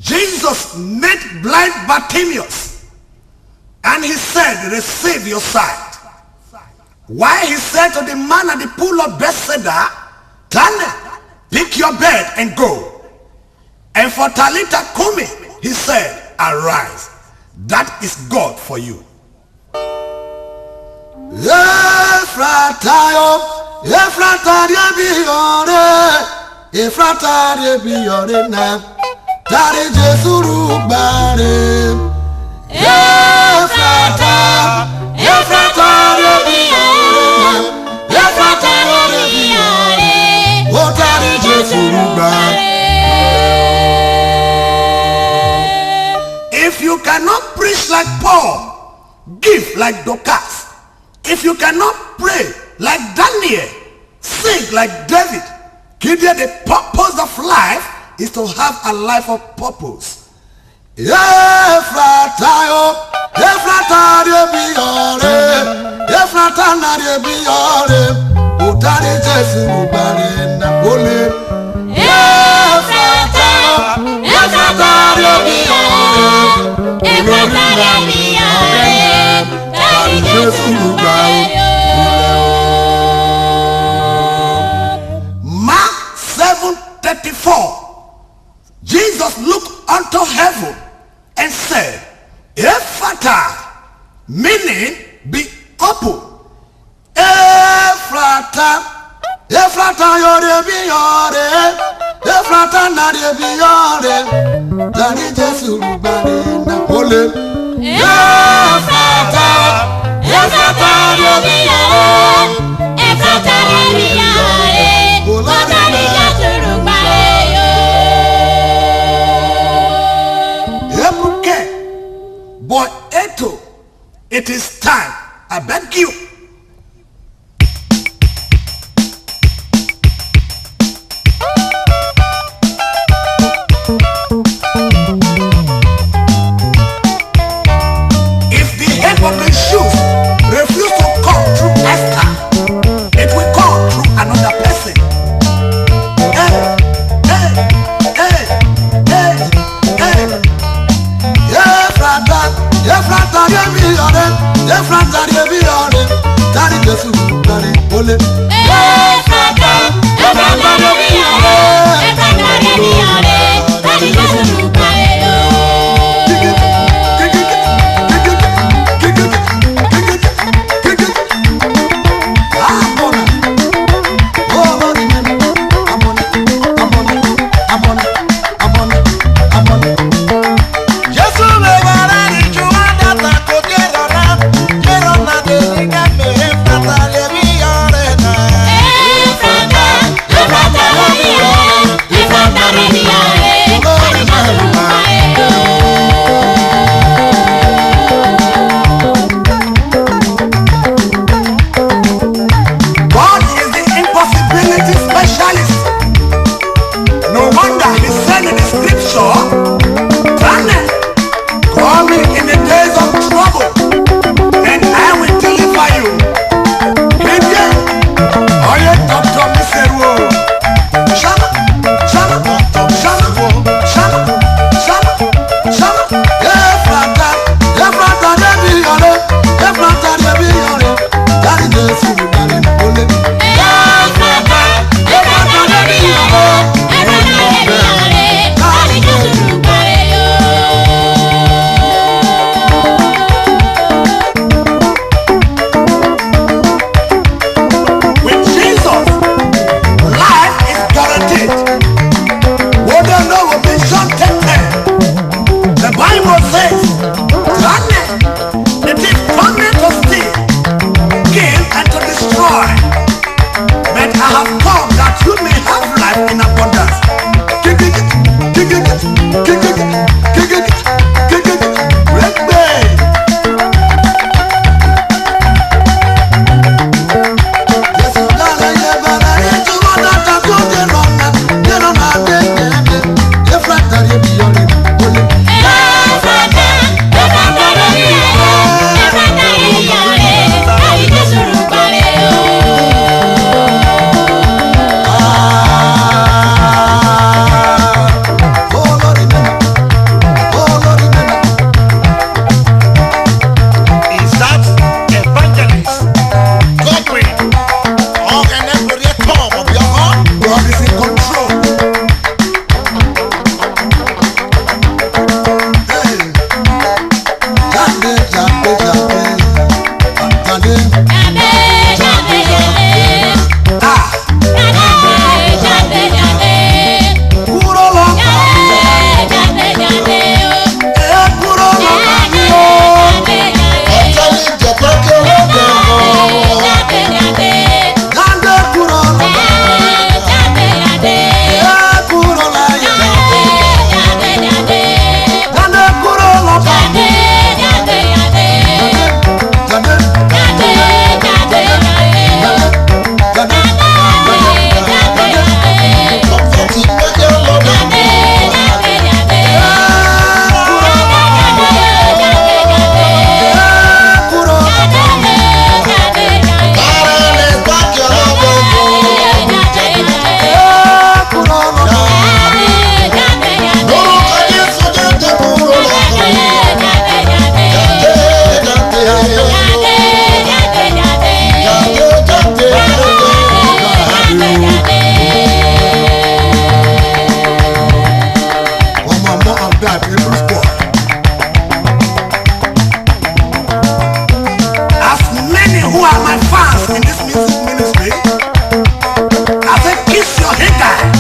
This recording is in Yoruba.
Jesus made blind Bartimaeus, and he said, receive your sight. Why he said to the man at the pool of Bethesda, Tane, pick your bed and go. And for Talitha Kumi, he said, arise. That is God for you. Ephrata, Ephrata, Ephrata, Tari Jesuru Bare. Ephrata, Ephrata, Ephrata, O Tari Jesuru Bare. If you cannot preach like Paul, give like Dorcas. If you cannot pray like Daniel, sing like David, Gideon, the purpose of life is to have a life of purpose. Ephrata, Ephrata, Ephrata, Utari Jesu Bare Napole. Ephrata, Ephrata, Mark 7:34. Jesus looked unto heaven and said, Ephrata, meaning be open. Ephrata, Ephrata, yore be yore. Ephrata na de be yore. Dari Jesu Bare Napole. Ephrata, Ephrata, yore be yore. Ephrata be yore. Dari Jesu Bare yo. Ebuke, boy Eto, it is time. I beg you. Of the shoes refuse to come through Esther, it will come through another person. Hey, hey, hey, hey, hey. Ephrata, Ephrata, Ephrata, Dari Jesu Bare Ole. Ephrata, Ephrata, Dari Jesu Bare. your Hagar.